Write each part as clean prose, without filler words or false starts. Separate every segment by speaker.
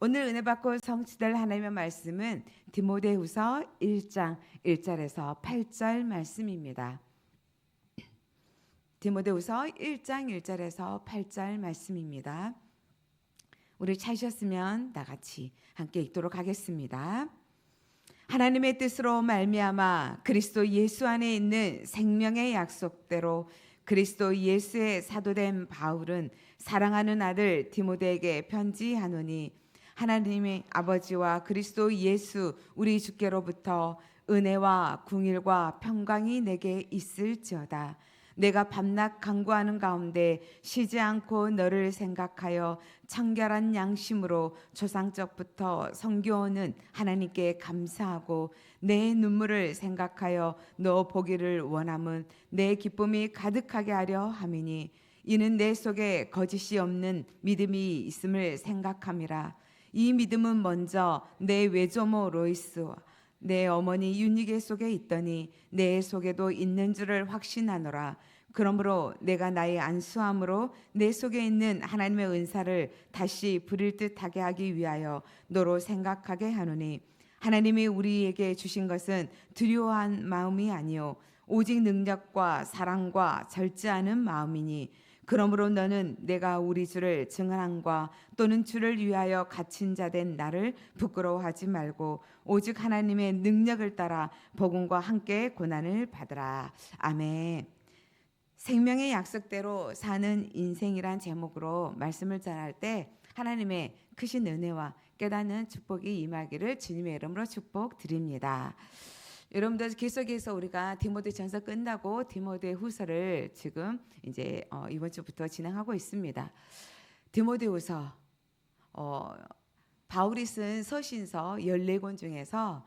Speaker 1: 오늘 은혜 받고 성취될 하나님의 말씀은 디모데후서 1장 1절에서 8절 말씀입니다. 디모데후서 1장 1절에서 8절 말씀입니다. 우리 찾으셨으면 다 같이 함께 읽도록 하겠습니다. 하나님의 뜻으로 말미암아 그리스도 예수 안에 있는 생명의 약속대로 그리스도 예수의 사도된 바울은 사랑하는 아들 디모데에게 편지하노니 하나님의 아버지와 그리스도 예수 우리 주께로부터 은혜와 궁일과 평강이 내게 있을지어다. 내가 밤낮 간구하는 가운데 쉬지 않고 너를 생각하여 청결한 양심으로 조상적부터 섬겨오는 하나님께 감사하고 내 눈물을 생각하여 너 보기를 원함은 내 기쁨이 가득하게 하려 함이니 이는 내 속에 거짓이 없는 믿음이 있음을 생각함이라. 이 믿음은 먼저 내 외조모 로이스와 내 어머니 유니게 속에 있더니 내 속에도 있는 줄을 확신하노라. 그러므로 내가 나의 안수함으로 내 속에 있는 하나님의 은사를 다시 부릴 듯하게 하기 위하여 너로 생각하게 하노니 하나님이 우리에게 주신 것은 두려워한 마음이 아니요 오직 능력과 사랑과 절제하는 마음이니 그러므로 너는 내가 우리 주를 증언함과 또는 주를 위하여 갇힌 자 된 나를 부끄러워하지 말고 오직 하나님의 능력을 따라 복음과 함께 고난을 받으라. 아멘. 생명의 약속대로 사는 인생이란 제목으로 말씀을 전할 때 하나님의 크신 은혜와 깨닫는 축복이 임하기를 주님의 이름으로 축복드립니다. 여러분들 계속해서 우리가 디모데전서 끝나고 디모데후서를 지금 이제 이번 주부터 진행하고 있습니다. 디모데후서 바울이 쓴 서신서 14권 중에서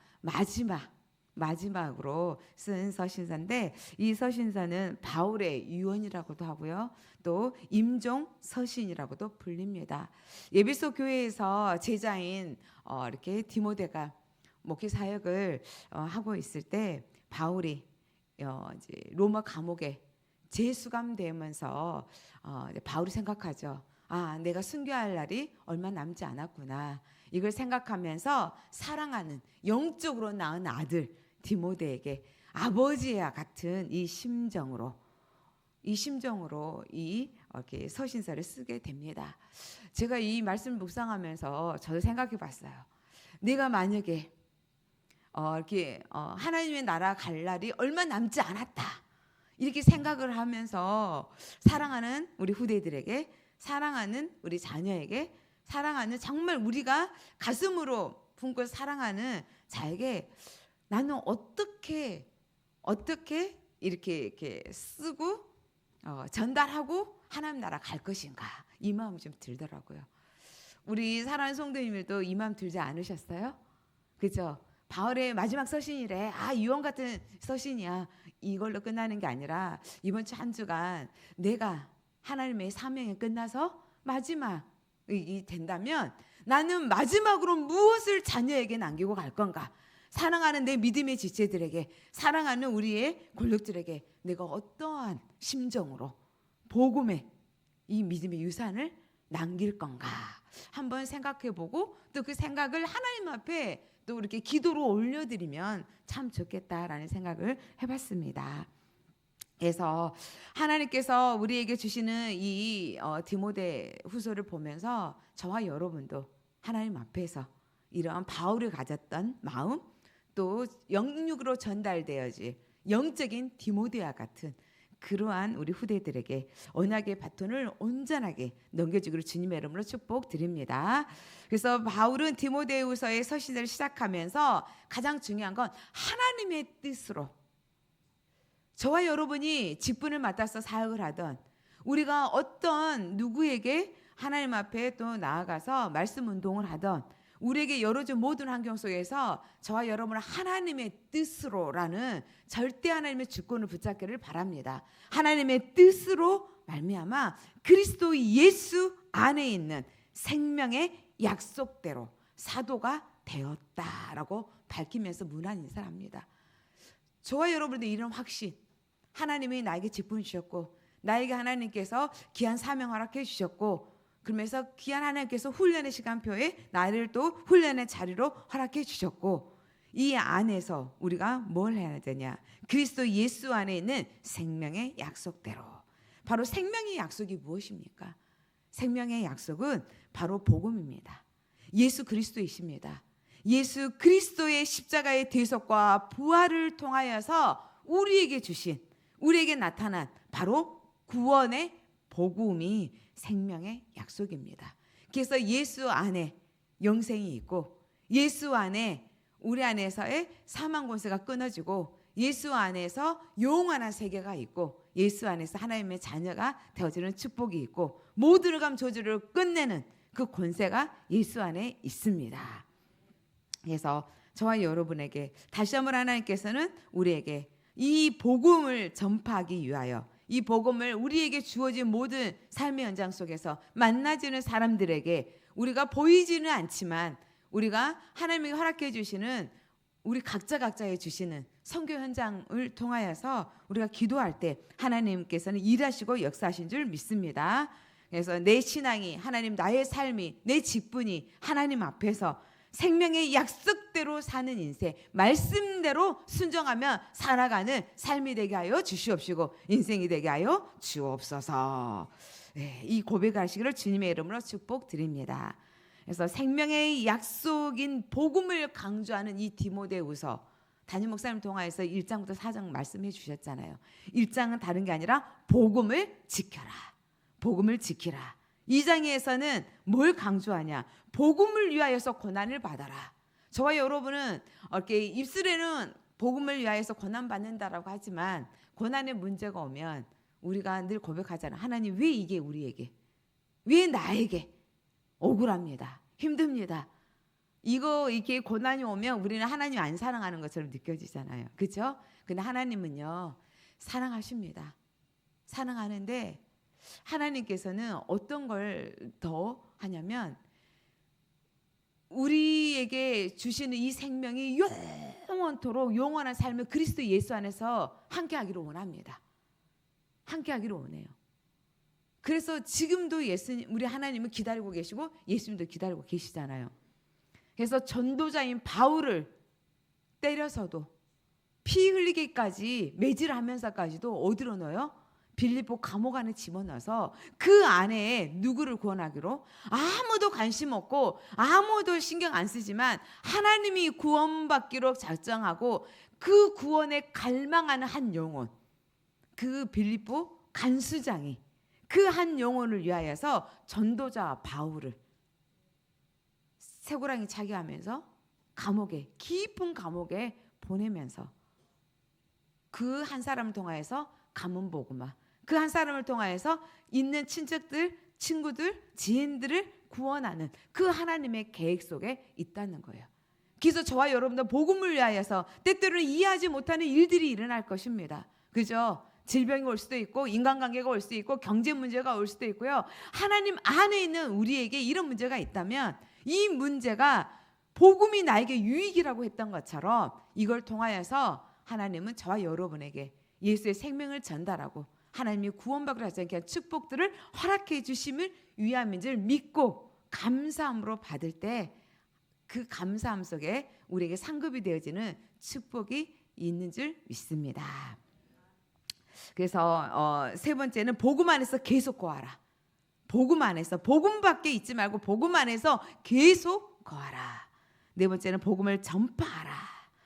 Speaker 1: 마지막으로 쓴 서신서인데 이 서신서는 바울의 유언이라고도 하고요. 또 임종 서신이라고도 불립니다. 예배소 교회에서 제자인 이렇게 디모데가 목회 사역을 하고 있을 때 바울이 이제 로마 감옥에 재수감되면서 바울이 생각하죠. 아, 내가 순교할 날이 얼마 남지 않았구나. 이걸 생각하면서 사랑하는 영적으로 낳은 아들 디모데에게 아버지와 같은 이 심정으로 이렇게 서신서를 쓰게 됩니다. 제가 이 말씀을 묵상하면서 저도 생각해 봤어요. 내가 만약에 이렇게 하나님의 나라 갈 날이 얼마 남지 않았다. 이렇게 생각을 하면서 사랑하는 우리 후대들에게, 사랑하는 우리 자녀에게, 사랑하는 정말 우리가 가슴으로 품고 사랑하는 자에게 나는 어떻게 이렇게 쓰고 전달하고 하나님 나라 갈 것인가 이 마음이 좀 들더라고요. 우리 사랑하는 성도님들도 이 마음 들지 않으셨어요? 그죠? 바울의 마지막 서신이래. 아, 유언 같은 서신이야. 이걸로 끝나는 게 아니라 이번 주 한 주간 내가 하나님의 사명이 끝나서 마지막이 된다면 나는 마지막으로 무엇을 자녀에게 남기고 갈 건가? 사랑하는 내 믿음의 지체들에게, 사랑하는 우리의 권력들에게 내가 어떠한 심정으로 복음의 이 믿음의 유산을 남길 건가? 한번 생각해보고 또 그 생각을 하나님 앞에 또 이렇게 기도로 올려드리면 참 좋겠다라는 생각을 해봤습니다. 그래서 하나님께서 우리에게 주시는 이 디모데 후서를 보면서 저와 여러분도 하나님 앞에서 이러한 바울이 가졌던 마음 또 영육으로 전달되어질 영적인 디모데와 같은 그러한 우리 후대들에게 언약의 바톤을 온전하게 넘겨주기를 주님의 이름으로 축복드립니다. 그래서 바울은 디모데후서의 서신을 시작하면서 가장 중요한 건 하나님의 뜻으로 저와 여러분이 직분을 맡아서 사역을 하던 우리가 어떤 누구에게 하나님 앞에 또 나아가서 말씀 운동을 하던 우리에게 열어준 모든 환경 속에서 저와 여러분은 하나님의 뜻으로라는 절대 하나님의 주권을 붙잡기를 바랍니다. 하나님의 뜻으로 말미암아 그리스도 예수 안에 있는 생명의 약속대로 사도가 되었다라고 밝히면서 문안 인사합니다. 저와 여러분들 이런 확신, 하나님이 나에게 직분 주셨고 나에게 하나님께서 귀한 사명 허락해 주셨고 그러면서 귀한 하나님께서 훈련의 시간표에 나를 또 훈련의 자리로 허락해 주셨고, 이 안에서 우리가 뭘 해야 되냐? 그리스도 예수 안에 있는 생명의 약속대로. 바로 생명의 약속이 무엇입니까? 생명의 약속은 바로 복음입니다. 예수 그리스도이십니다. 예수 그리스도의 십자가의 대속과 부활을 통하여서 우리에게 주신, 우리에게 나타난 바로 구원의 복음이 생명의 약속입니다. 그래서 예수 안에 영생이 있고, 예수 안에 우리 안에서의 사망 권세가 끊어지고, 예수 안에서 영원한 세계가 있고, 예수 안에서 하나님의 자녀가 되어지는 축복이 있고, 모든 감 저주를 끝내는 그 권세가 예수 안에 있습니다. 그래서 저와 여러분에게 다시 한번 하나님께서는 우리에게 이 복음을 전파하기 위하여, 이 복음을 우리에게 주어진 모든 삶의 현장 속에서 만나지는 사람들에게, 우리가 보이지는 않지만 우리가 하나님이 허락해 주시는, 우리 각자에 주시는 선교 현장을 통하여서 우리가 기도할 때 하나님께서는 일하시고 역사하신 줄 믿습니다. 그래서 내 신앙이, 하나님, 나의 삶이, 내 직분이 하나님 앞에서 생명의 약속대로 사는 인생, 말씀대로 순종하며 살아가는 삶이 되게 하여 주시옵시고, 인생이 되게 하여 주옵소서. 이 고백하시기를 주님의 이름으로 축복드립니다. 그래서 생명의 약속인 복음을 강조하는 이 디모데후서, 담임 목사님 통화에서 1장부터 4장 말씀해 주셨잖아요. 1장은 다른 게 아니라 복음을 지켜라, 복음을 지키라. 2장에서는 뭘 강조하냐? 복음을 위하여서 고난을 받아라. 저와 여러분은 이렇게 입술에는 복음을 위하여서 고난 받는다라고 하지만, 고난의 문제가 오면 우리가 늘 고백하잖아요. 하나님, 왜 이게 우리에게, 왜 나에게? 억울합니다. 힘듭니다. 이게 고난이 오면 우리는 하나님 안 사랑하는 것처럼 느껴지잖아요. 그렇죠? 근데 하나님은요, 사랑하십니다. 사랑하는데 하나님께서는 어떤 걸 더 하냐면, 우리에게 주시는 이 생명이 영원토록 영원한 삶을 그리스도 예수 안에서 함께하기를 원합니다. 함께하기를 원해요. 그래서 지금도 예수님, 우리 하나님은 기다리고 계시고 예수님도 기다리고 계시잖아요. 그래서 전도자인 바울을 때려서도, 피 흘리기까지 매질하면서까지도 어디로 넣어요? 빌립보 감옥 안에 집어넣어서 그 안에 누구를 구원하기로? 아무도 관심 없고 아무도 신경 안 쓰지만 하나님이 구원받기로 작정하고 그 구원에 갈망하는 한 영혼, 그 빌립보 간수장이 그 한 영혼을 위하여서 전도자 바울을 쇠고랑이 차게 하면서 감옥에, 깊은 감옥에 보내면서 그 한 사람을 통하여서 가문 복음화, 그 한 사람을 통하여서 있는 친척들, 친구들, 지인들을 구원하는 그 하나님의 계획 속에 있다는 거예요. 그래서 저와 여러분도 복음을 위하여서 때때로는 이해하지 못하는 일들이 일어날 것입니다. 그죠? 질병이 올 수도 있고, 인간관계가 올 수도 있고, 경제 문제가 올 수도 있고요. 하나님 안에 있는 우리에게 이런 문제가 있다면, 이 문제가 복음이 나에게 유익이라고 했던 것처럼 이걸 통하여서 하나님은 저와 여러분에게 예수의 생명을 전달하고 하나님이 구원받으라 하지 않게 한 축복들을 허락해 주심을 위함인 줄 믿고 감사함으로 받을 때, 그 감사함 속에 우리에게 상급이 되어지는 축복이 있는 줄 믿습니다. 그래서 세 번째는 복음 안에서 계속 거하라. 복음 안에서, 복음밖에 있지 말고 복음 안에서 계속 거하라. 네 번째는 복음을 전파하라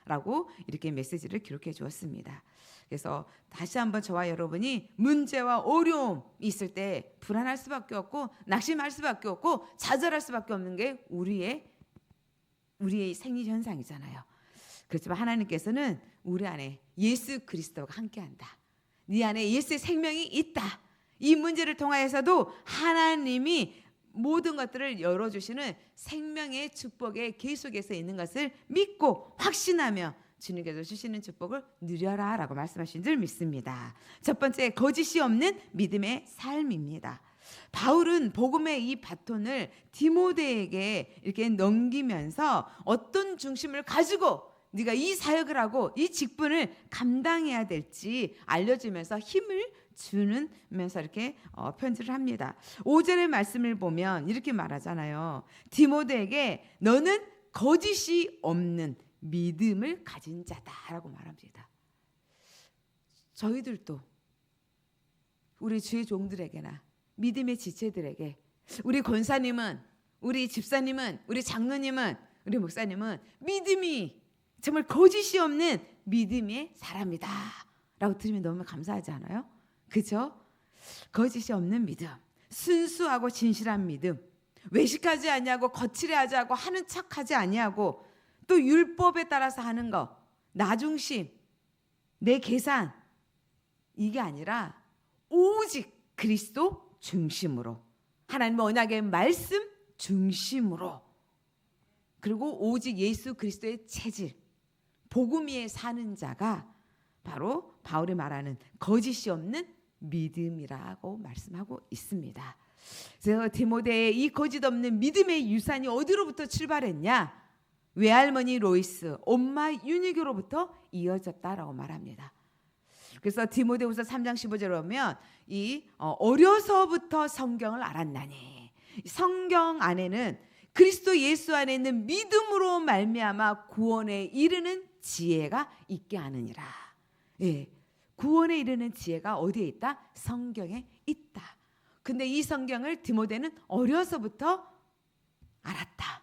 Speaker 1: 라고 이렇게 메시지를 기록해 주었습니다. 그래서 다시 한번 저와 여러분이 문제와 어려움이 있을 때 불안할 수밖에 없고, 낙심할 수밖에 없고, 좌절할 수밖에 없는 게 우리의 생리 현상이잖아요. 그렇지만 하나님께서는 우리 안에 예수 그리스도가 함께한다. 네 안에 예수의 생명이 있다. 이 문제를 통하여서도 하나님이 모든 것들을 열어주시는 생명의 축복의 계속에서 있는 것을 믿고 확신하며 주님께서 주시는 축복을 누려라 라고 말씀하신 줄 믿습니다. 첫 번째, 거짓이 없는 믿음의 삶입니다. 바울은 복음의 이 바톤을 디모데에게 이렇게 넘기면서 어떤 중심을 가지고 네가 이 사역을 하고 이 직분을 감당해야 될지 알려주면서 힘을 주면서 이렇게 편지를 합니다. 5절의 말씀을 보면 이렇게 말하잖아요. 디모데에게 너는 거짓이 없는 믿음을 가진 자다라고 말합니다. 저희들도 우리 주의 종들에게나 믿음의 지체들에게 우리 권사님은, 우리 집사님은, 우리 장로님은, 우리 목사님은 믿음이 정말 거짓이 없는 믿음의 사람이다 라고 들으면 너무 감사하지 않아요? 그죠? 거짓이 없는 믿음, 순수하고 진실한 믿음, 외식하지 아니하고 거칠해하지 않고 하는 척하지 아니하고 또 율법에 따라서 하는 거, 나 중심, 내 계산, 이게 아니라 오직 그리스도 중심으로, 하나님의 언약의 말씀 중심으로, 그리고 오직 예수 그리스도의 체질, 복음 위에 사는 자가 바로 바울이 말하는 거짓이 없는 믿음이라고 말씀하고 있습니다. 그래서 디모데의 이 거짓 없는 믿음의 유산이 어디로부터 출발했냐? 외할머니 로이스, 엄마 유니교로부터 이어졌다라고 말합니다. 그래서 디모데후서 3장 15절에 보면 어려서부터 성경을 알았나니, 성경 안에는 그리스도 예수 안에 있는 믿음으로 말미암아 구원에 이르는 지혜가 있게 하느니라. 예, 구원에 이르는 지혜가 어디에 있다? 성경에 있다. 근데 이 성경을 디모데는 어려서부터 알았다.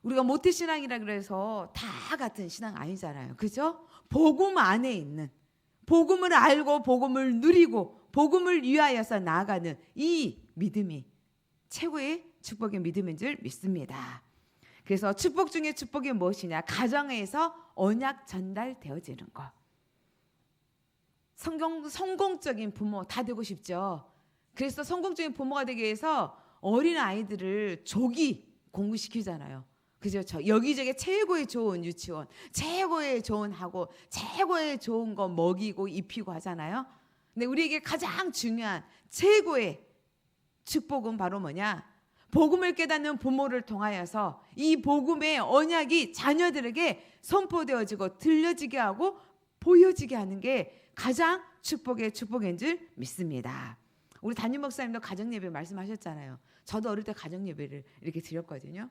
Speaker 1: 우리가 모태신앙이라 그래서 다 같은 신앙 아니잖아요. 그죠? 복음 안에 있는, 복음을 알고 복음을 누리고 복음을 위하여서 나아가는 이 믿음이 최고의 축복의 믿음인 줄 믿습니다. 그래서 축복 중에 축복이 무엇이냐? 가정에서 언약 전달되어지는 것. 성공적인 부모 다 되고 싶죠. 그래서 성공적인 부모가 되기 위해서 어린 아이들을 조기 공부시키잖아요. 그죠? 여기저기 최고의 좋은 유치원, 최고의 좋은 학원, 최고의 좋은 거 먹이고 입히고 하잖아요. 근데 우리에게 가장 중요한 최고의 축복은 바로 뭐냐? 복음을 깨닫는 부모를 통하여서 이 복음의 언약이 자녀들에게 선포되어지고 들려지게 하고 보여지게 하는 게 가장 축복의 축복인 줄 믿습니다. 우리 담임 목사님도 가정예배 말씀하셨잖아요. 저도 어릴 때 가정예배를 이렇게 드렸거든요.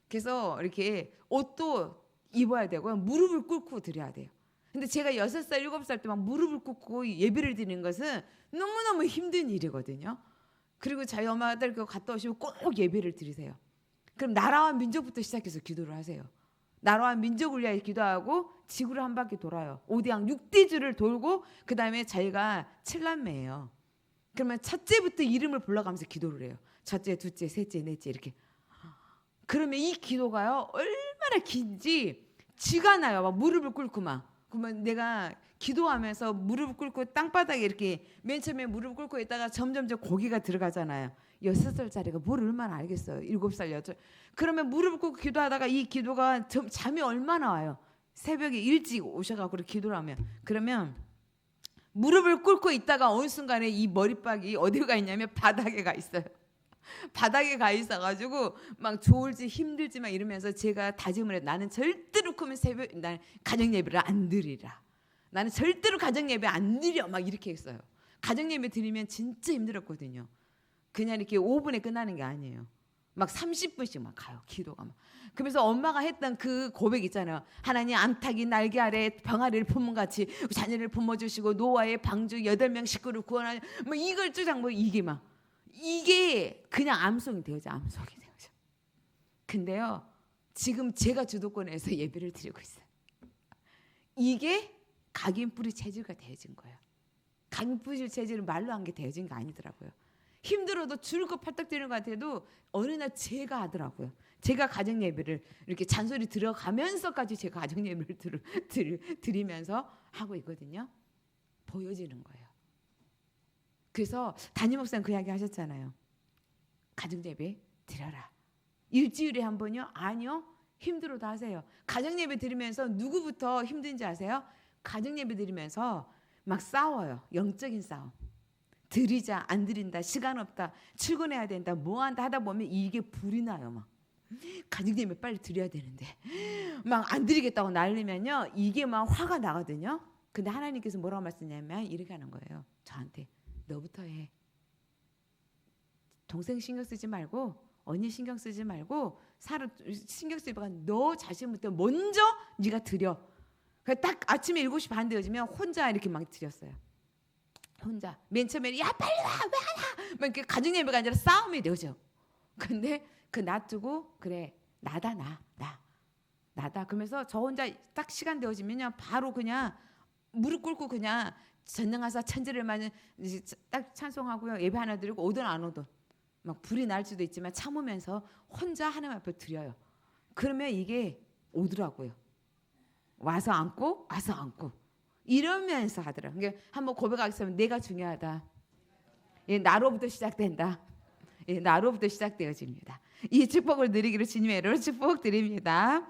Speaker 1: 그래서 이렇게 옷도 입어야 되고요. 무릎을 꿇고 드려야 돼요. 근데 제가 6살, 7살 때 막 무릎을 꿇고 예배를 드리는 것은 너무너무 힘든 일이거든요. 그리고 저희 엄마들 그거 갔다 오시면 꼭 예배를 드리세요. 그럼 나라와 민족부터 시작해서 기도를 하세요. 나라와 민족을 위하여 기도하고 지구를 한 바퀴 돌아요. 5대양 6대주를 돌고 그 다음에 저희가 7남매예요. 그러면 첫째부터 이름을 불러가면서 기도를 해요. 첫째, 둘째, 셋째, 넷째 이렇게. 그러면 이 기도가요 얼마나 긴지 지가 나요. 막 무릎을 꿇고 막. 그러면 내가 기도하면서 무릎을 꿇고 땅바닥에 이렇게 맨 처음에 무릎을 꿇고 있다가 점점 고개가 들어가잖아요. 6살짜리가 뭘 얼마나 알겠어요. 7살, 8살. 그러면 무릎을 꿇고 기도하다가 이 기도가 잠이 얼마나 와요. 새벽에 일찍 오셔가지고 기도를 하면. 그러면 무릎을 ቁ고 있다가 어느 순간에 이 머리박이 어디로 가 있냐면 바닥에 가 있어요. 바닥에 가 있어가지고 막 좋을지 힘들지 막 이러면서 제가 다짐을 해요. 나는 절대로 그러면 나는 가정 예배를 안 드리라. 나는 절대로 가정 예배 안 드려. 막 이렇게 했어요. 가정 예배 드리면 진짜 힘들었거든요. 그냥 이렇게 5분에 끝나는 게 아니에요. 막 30분씩 막 가요. 기도가 막. 그러면서 엄마가 했던 그 고백 있잖아요. 하나님 암탉이 날개 아래 병아리를 품은같이 자녀를 품어주시고 노아의 방주 8명 식구를 구원하는 뭐 이걸 주장 뭐 이게 막 이게 그냥 암송이 되어져. 암송이 되어져. 근데요. 지금 제가 주도권에서 예배를 드리고 있어요. 이게 각인 뿌리 체질가 되어진 거예요. 각인 뿌리 체질은 말로 한 게 되어진 게 아니더라고요. 힘들어도 줄곧 팔딱 뛰는 것 같아도 어느 날 제가 하더라고요. 제가 가정 예배를 이렇게 잔소리 들어가면서까지 제가 가정 예배를 드리면서 하고 있거든요. 보여지는 거예요. 그래서 담임 목사님 그 이야기 하셨잖아요. 가정 예배 드려라. 일주일에 한 번요? 아니요. 힘들어도 하세요. 가정 예배 드리면서 누구부터 힘든지 아세요? 가정 예배 드리면서 막 싸워요. 영적인 싸움. 드리자 안 드린다 시간 없다 출근해야 된다 뭐 한다 하다 보면 이게 불이 나요. 막 가정 예배 빨리 드려야 되는데 막 안 드리겠다고 날리면요 이게 막 화가 나거든요. 근데 하나님께서 뭐라고 말씀하냐면 이렇게 하는 거예요. 저한테 너부터 해. 동생 신경 쓰지 말고 언니 신경 쓰지 말고 사람 신경 쓰기보다 너 자신부터 먼저 네가 드려. 딱 아침에 7시 반 되어지면 혼자 이렇게 막 드렸어요. 혼자. 맨 처음에는 야 빨리 와 왜 안 와? 막 이렇게 가정 예배가 아니라 싸움이 되죠. 근데 그 놔두고 그래 나다. 그러면서 저 혼자 딱 시간 되어지면요 바로 그냥 무릎 꿇고 그냥 전능하사 천지를 만은 딱 찬송하고요 예배 하나 드리고 오든 안 오든 막 불이 날 수도 있지만 참으면서 혼자 하나님 앞에 드려요. 그러면 이게 오더라고요. 와서 앉고 이러면서 하더라고요. 그러니까 한번 고백하겠습니다. 내가 중요하다. 예, 나로부터 시작된다. 예, 나로부터 시작되어집니다. 이 축복을 누리기를 주님의 이름으로 축복드립니다.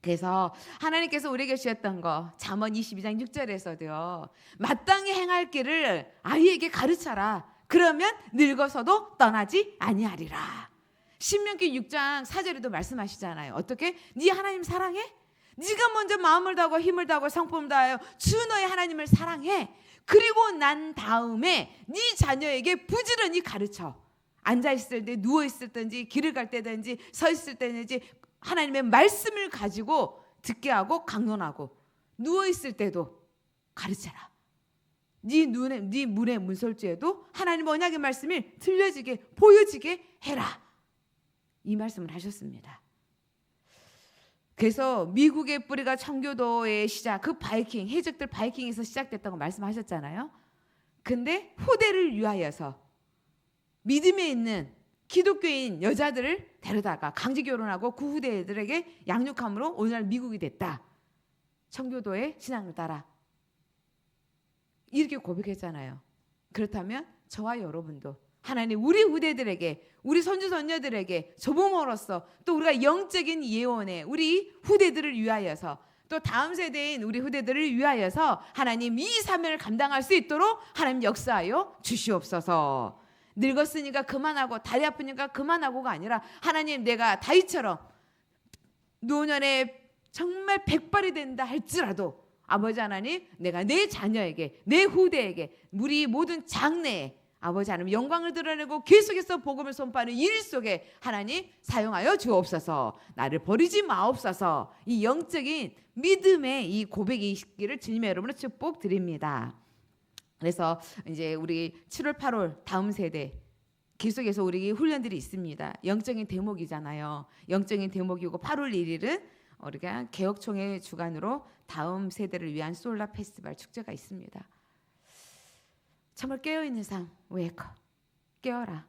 Speaker 1: 그래서 하나님께서 우리에게 주셨던 거 잠언 22장 6절에서도요. 마땅히 행할 길을 아이에게 가르쳐라. 그러면 늙어서도 떠나지 아니하리라. 신명기 6장 4절에도 말씀하시잖아요. 어떻게? 네 하나님 사랑해? 네가 먼저 마음을 다하고 힘을 다하고 성품을 다하여 주 너의 하나님을 사랑해. 그리고 난 다음에 네 자녀에게 부지런히 가르쳐. 앉아있을 때 누워있을 때든지 길을 갈 때든지 서 있을 때든지 하나님의 말씀을 가지고 듣게 하고 강론하고 누워있을 때도 가르쳐라. 네 문의 문설주에도 하나님 언약의 말씀이 들려지게 보여지게 해라. 이 말씀을 하셨습니다. 그래서 미국의 뿌리가 청교도의 시작, 그 바이킹, 해적들 바이킹에서 시작됐다고 말씀하셨잖아요. 근데 후대를 위하여서 믿음에 있는 기독교인 여자들을 데려다가 강제 결혼하고 그 후대들에게 양육함으로 오늘날 미국이 됐다. 청교도의 신앙을 따라. 이렇게 고백했잖아요. 그렇다면 저와 여러분도 하나님 우리 후대들에게 우리 손주 손녀들에게 조부모로서 또 우리가 영적인 예언에 우리 후대들을 위하여서 또 다음 세대인 우리 후대들을 위하여서 하나님 이 사명을 감당할 수 있도록 하나님 역사하여 주시옵소서. 늙었으니까 그만하고 다리 아프니까 그만하고가 아니라 하나님 내가 다윗처럼 노년에 정말 백발이 된다 할지라도 아버지 하나님 내가 내 자녀에게 내 후대에게 우리 모든 장래에 아버지 하나님 영광을 드러내고 계속해서 복음을 선포하는 일 속에 하나님 사용하여 주옵소서. 나를 버리지 마옵소서. 이 영적인 믿음의 이 고백이 있기를 주님의 이름으로 축복드립니다. 그래서 이제 우리 7월 8월 다음 세대 계속해서 우리 훈련들이 있습니다. 영적인 대목이잖아요. 영적인 대목이고 8월 1일은 우리가 개혁총회 주관으로 다음 세대를 위한 솔라 페스티벌 축제가 있습니다. 정말 깨어있는 삶, 웨이커, 깨어라.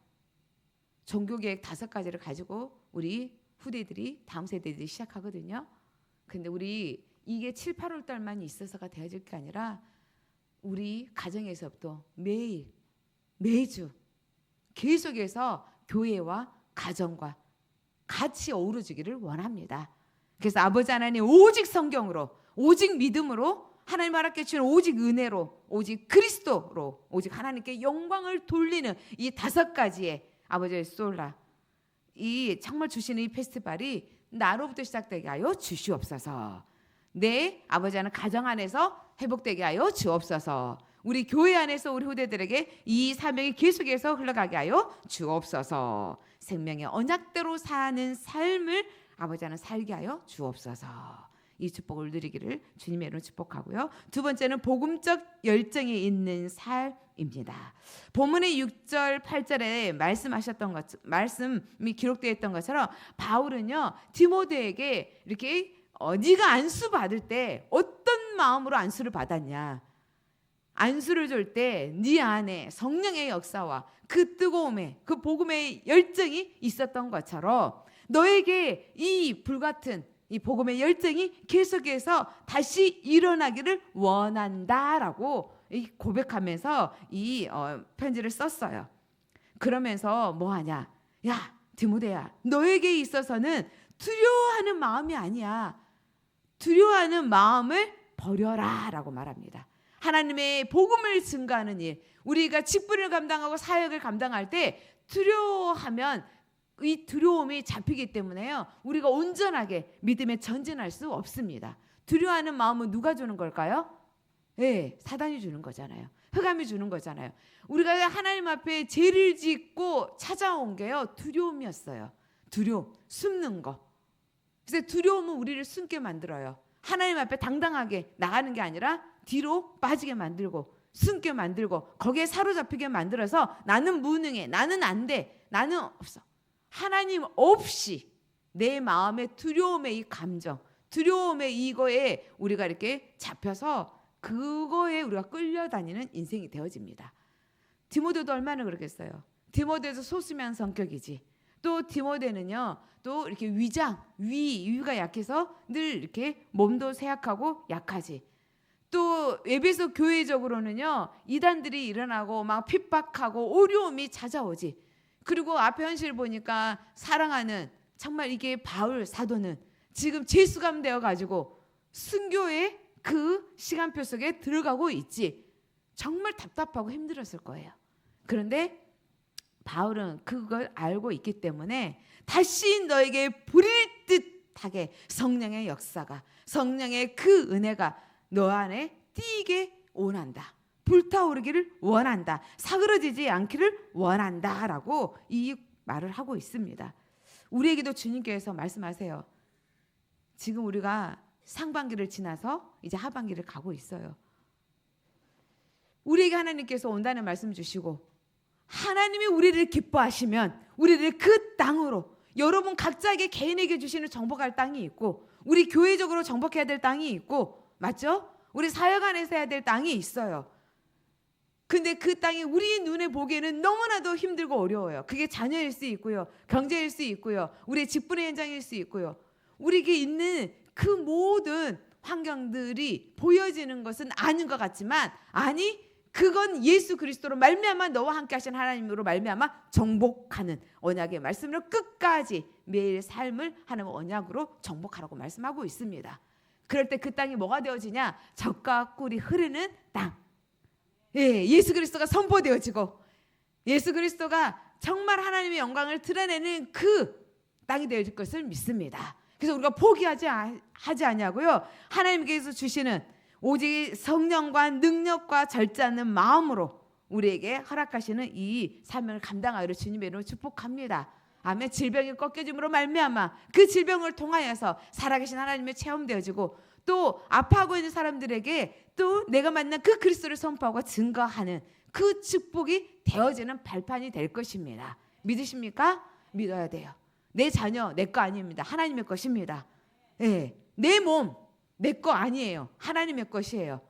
Speaker 1: 종교계획 5가지를 가지고 우리 후대들이 다음 세대들이 시작하거든요. 근데 우리 이게 7, 8월 달만 있어서가 되어질 게 아니라 우리 가정에서부터 매일, 매주 계속해서 교회와 가정과 같이 어우러지기를 원합니다. 그래서 아버지 하나님 오직 성경으로 오직 믿음으로 하나님 허락해 주신 오직 은혜로 오직 그리스도로 오직 하나님께 영광을 돌리는 이 5가지의 아버지의 솔라 이 정말 주시는 이 페스티벌이 나로부터 시작되게 하여 주시옵소서. 내 아버지 하나님 가정 안에서 회복되게 하여 주옵소서. 우리 교회 안에서 우리 후대들에게 이 사명이 계속해서 흘러가게 하여 주옵소서. 생명의 언약대로 사는 삶을 아버지 하나님 살게 하여 주옵소서. 이 축복을 누리기를 주님의 이름으로 축복하고요. 두 번째는 복음적 열정이 있는 삶입니다. 본문의 6절 8절에 말씀하셨던 것 말씀이 기록되어 있던 것처럼 바울은요 디모데에게 이렇게 네가 안수 받을 때 어떤 마음으로 안수를 받았냐. 안수를 줄 때 네 안에 성령의 역사와 그 뜨거움에 그 복음의 열정이 있었던 것처럼 너에게 이 불같은 이 복음의 열정이 계속해서 다시 일어나기를 원한다라고 고백하면서 이 편지를 썼어요. 그러면서 뭐하냐? 야 디모데야 너에게 있어서는 두려워하는 마음이 아니야. 두려워하는 마음을 버려라 라고 말합니다. 하나님의 복음을 증거하는 일 우리가 직분을 감당하고 사역을 감당할 때 두려워하면 이 두려움이 잡히기 때문에요. 우리가 온전하게 믿음에 전진할 수 없습니다. 두려워하는 마음은 누가 주는 걸까요? 예, 사단이 주는 거잖아요. 흑암이 주는 거잖아요. 우리가 하나님 앞에 죄를 짓고 찾아온 게요, 두려움이었어요. 두려움, 숨는 거. 그래서 두려움은 우리를 숨게 만들어요. 하나님 앞에 당당하게 나가는 게 아니라 뒤로 빠지게 만들고 숨게 만들고 거기에 사로잡히게 만들어서 나는 무능해, 나는 안 돼, 나는 없어. 하나님 없이 내 마음의 두려움의 이 감정, 두려움의 이거에 우리가 이렇게 잡혀서 그거에 우리가 끌려다니는 인생이 되어집니다. 디모데도 얼마나 그렇겠어요. 디모데도 소수면 성격이지. 또 디모데는요, 또 이렇게 위가 약해서 늘 이렇게 몸도 쇠약하고 약하지. 또 에베소 교회적으로는요, 이단들이 일어나고 막 핍박하고 어려움이 찾아오지. 그리고 앞에 현실 보니까 사랑하는 정말 이게 바울 사도는 지금 재수감 되어 가지고 순교의 그 시간표 속에 들어가고 있지. 정말 답답하고 힘들었을 거예요. 그런데 바울은 그걸 알고 있기 때문에 다시 너에게 부릴 듯하게 성령의 역사가, 성령의 그 은혜가 너 안에 띄게 원한다. 불타오르기를 원한다. 사그러지지 않기를 원한다. 라고 이 말을 하고 있습니다. 우리에게도 주님께서 말씀하세요. 지금 우리가 상반기를 지나서 이제 하반기를 가고 있어요. 우리에게 하나님께서 온다는 말씀 주시고 하나님이 우리를 기뻐하시면 우리를 그 땅으로, 여러분 각자에게 개인에게 주시는 정복할 땅이 있고 우리 교회적으로 정복해야 될 땅이 있고, 맞죠? 우리 사역 안에서 해야 될 땅이 있어요. 근데 그 땅이 우리 눈에 보기에는 너무나도 힘들고 어려워요. 그게 자녀일 수 있고요, 경제일 수 있고요, 우리 직분의 현장일 수 있고요. 우리에게 있는 그 모든 환경들이 보여지는 것은 아닌 것 같지만, 아니 그건 예수 그리스도로 말미암아 너와 함께 하신 하나님으로 말미암아 정복하는 언약의 말씀으로 끝까지 매일 삶을 하나님의 언약으로 정복하라고 말씀하고 있습니다. 그럴 때 그 땅이 뭐가 되어지냐? 젖과 꿀이 흐르는 땅. 예, 예수 그리스도가 선포되어지고 예수 그리스도가 정말 하나님의 영광을 드러내는 그 땅이 되어질 것을 믿습니다. 그래서 우리가 포기하지 않냐고요. 하나님께서 주시는 오직 성령과 능력과 절제 않는 마음으로 우리에게 허락하시는 이 사명을 감당하기를 주님의 이름으로 축복합니다. 아멘. 질병이 꺾여짐으로 말미암아 그 질병을 통하여서 살아계신 하나님의 체험되어지고, 또 아파하고 있는 사람들에게 또 내가 만난 그 그리스도를 선포하고 증거하는 그 축복이 되어지는 발판이 될 것입니다. 믿으십니까? 믿어야 돼요. 내 자녀 내 거 아닙니다. 하나님의 것입니다. 예, 내 몸 내 거 아니에요. 하나님의 것이에요.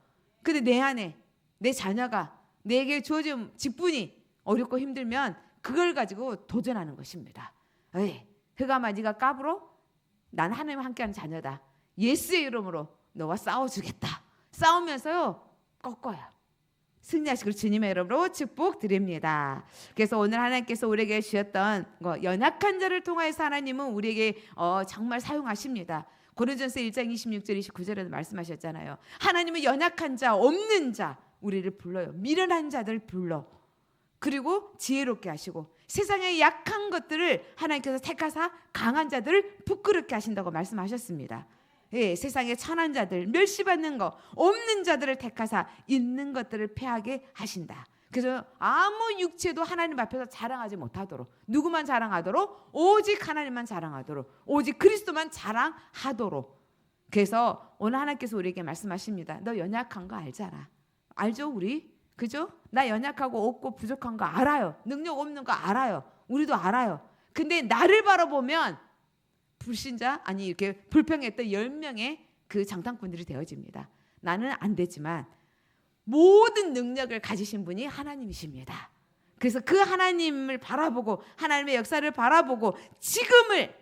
Speaker 1: 근데 내 안에 내 자녀가 내게 주어진 직분이 어렵고 힘들면 그걸 가지고 도전하는 것입니다. 예, 흑암아 네가 까불어? 난 하나님과 함께하는 자녀다. 예수의 이름으로 너와 싸워주겠다. 싸우면서요 꺾어요. 승리하시길 주님의 이름으로 축복드립니다. 그래서 오늘 하나님께서 우리에게 주셨던 연약한 자를 통하여서 하나님은 우리에게 정말 사용하십니다. 고린도전서 1장 26절 29절에도 말씀하셨잖아요. 하나님은 연약한 자, 없는 자 우리를 불러요. 미련한 자들 불러. 그리고 지혜롭게 하시고 세상의 약한 것들을 하나님께서 택하사 강한 자들을 부끄럽게 하신다고 말씀하셨습니다. 예, 세상의 천한 자들, 멸시받는 거, 없는 자들을 택하사 있는 것들을 패하게 하신다. 그래서 아무 육체도 하나님 앞에서 자랑하지 못하도록, 누구만 자랑하도록? 오직 하나님만 자랑하도록, 오직 그리스도만 자랑하도록. 그래서 오늘 하나님께서 우리에게 말씀하십니다. 너 연약한 거 알잖아. 알죠 우리? 그죠? 나 연약하고 없고 부족한 거 알아요. 능력 없는 거 알아요. 우리도 알아요. 근데 나를 바라보면 불신자, 아니 이렇게 불평했던 10명의 그 장탄꾼들이 되어집니다. 나는 안 되지만 모든 능력을 가지신 분이 하나님이십니다. 그래서 그 하나님을 바라보고 하나님의 역사를 바라보고 지금을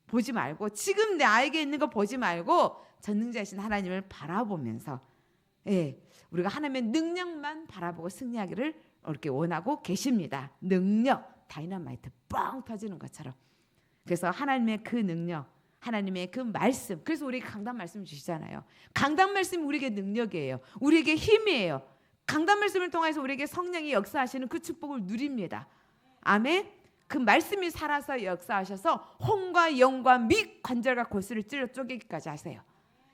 Speaker 1: 보지 말고, 지금 나에게 있는 거 보지 말고 전능자이신 하나님을 바라보면서, 예, 우리가 하나님의 능력만 바라보고 승리하기를 이렇게 원하고 계십니다. 능력, 다이너마이트 뻥 터지는 것처럼. 그래서 하나님의 그 능력, 하나님의 그 말씀, 그래서 우리에게 강단 말씀 주시잖아요. 강단 말씀이 우리에게 능력이에요. 우리에게 힘이에요. 강단 말씀을 통해서 우리에게 성령이 역사하시는 그 축복을 누립니다. 아멘. 그 말씀이 살아서 역사하셔서 혼과 영과 및 관절과 골수를 찔러 쪼개기까지 하세요.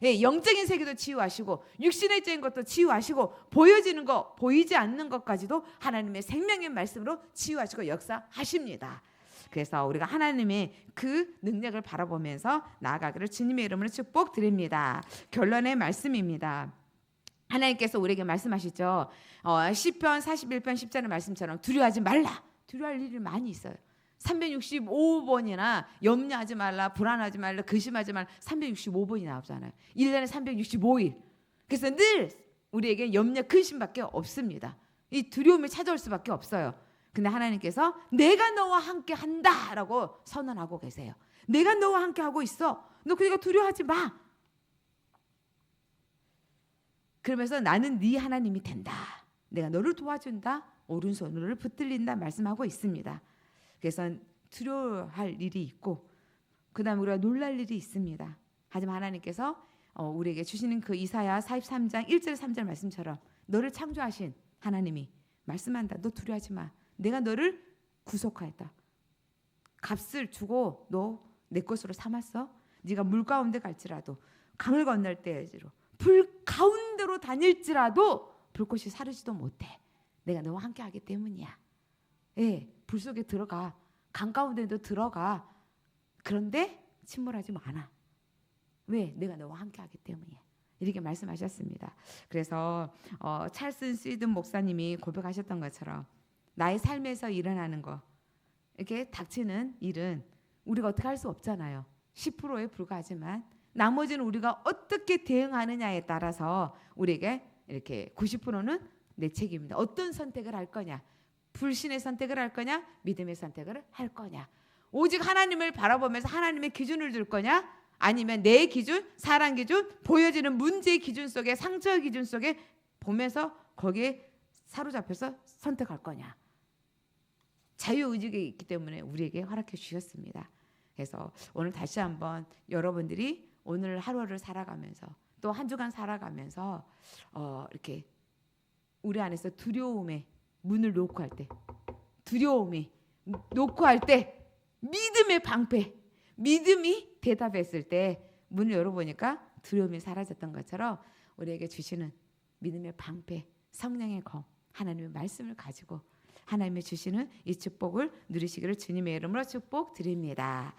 Speaker 1: 예, 영적인 세계도 치유하시고 육신의적인 것도 치유하시고 보여지는 것, 보이지 않는 것까지도 하나님의 생명의 말씀으로 치유하시고 역사하십니다. 그래서 우리가 하나님의 그 능력을 바라보면서 나아가기를 주님의 이름으로 축복드립니다. 결론의 말씀입니다. 하나님께서 우리에게 말씀하시죠. 시편 41편 10절의 말씀처럼 두려워하지 말라. 두려워할 일이 많이 있어요. 365번이나 염려하지 말라, 불안하지 말라, 근심하지 말라 365번이 나오잖아요. 1년에 365일. 그래서 늘 우리에게 염려, 근심밖에 없습니다. 이 두려움이 찾아올 수밖에 없어요. 근데 하나님께서 내가 너와 함께 한다라고 선언하고 계세요. 내가 너와 함께 하고 있어. 너 그러니까 두려워하지 마. 그러면서 나는 네 하나님이 된다. 내가 너를 도와준다. 오른손으로 붙들린다 말씀하고 있습니다. 그래서 두려워할 일이 있고 그다음에 우리가 놀랄 일이 있습니다. 하지만 하나님께서 우리에게 주시는 그 이사야 43장 1절 3절 말씀처럼 너를 창조하신 하나님이 말씀한다. 너 두려워하지 마. 내가 너를 구속하였다. 값을 주고 너 내 것으로 삼았어. 네가 물 가운데 갈지라도 강을 건널 때에지로 불 가운데로 다닐지라도 불꽃이 사르지도 못해. 내가 너와 함께하기 때문이야. 예, 불 속에 들어가. 강 가운데도 들어가. 그런데 침몰하지 마라. 왜? 내가 너와 함께하기 때문이야. 이렇게 말씀하셨습니다. 그래서 찰슨 스위든 목사님이 고백하셨던 것처럼 나의 삶에서 일어나는 거 이렇게 닥치는 일은 우리가 어떻게 할 수 없잖아요. 10%에 불과하지만 나머지는 우리가 어떻게 대응하느냐에 따라서 우리에게 이렇게 90%는 내 책임입니다. 어떤 선택을 할 거냐. 불신의 선택을 할 거냐. 믿음의 선택을 할 거냐. 오직 하나님을 바라보면서 하나님의 기준을 둘 거냐. 아니면 내 기준, 사람 기준, 보여지는 문제의 기준 속에 상처의 기준 속에 보면서 거기에 사로잡혀서 선택할 거냐. 자유의지가 있기 때문에 우리에게 허락해 주셨습니다. 그래서 오늘 다시 한번 여러분들이 오늘 하루를 살아가면서 또 한 주간 살아가면서 이렇게 우리 안에서 두려움의 문을 놓고 할 때 두려움이 놓고 할 때 믿음의 방패 믿음이 대답했을 때 문을 열어보니까 두려움이 사라졌던 것처럼 우리에게 주시는 믿음의 방패 성령의 검 하나님의 말씀을 가지고 하나님의 주시는 이 축복을 누리시기를 주님의 이름으로 축복드립니다.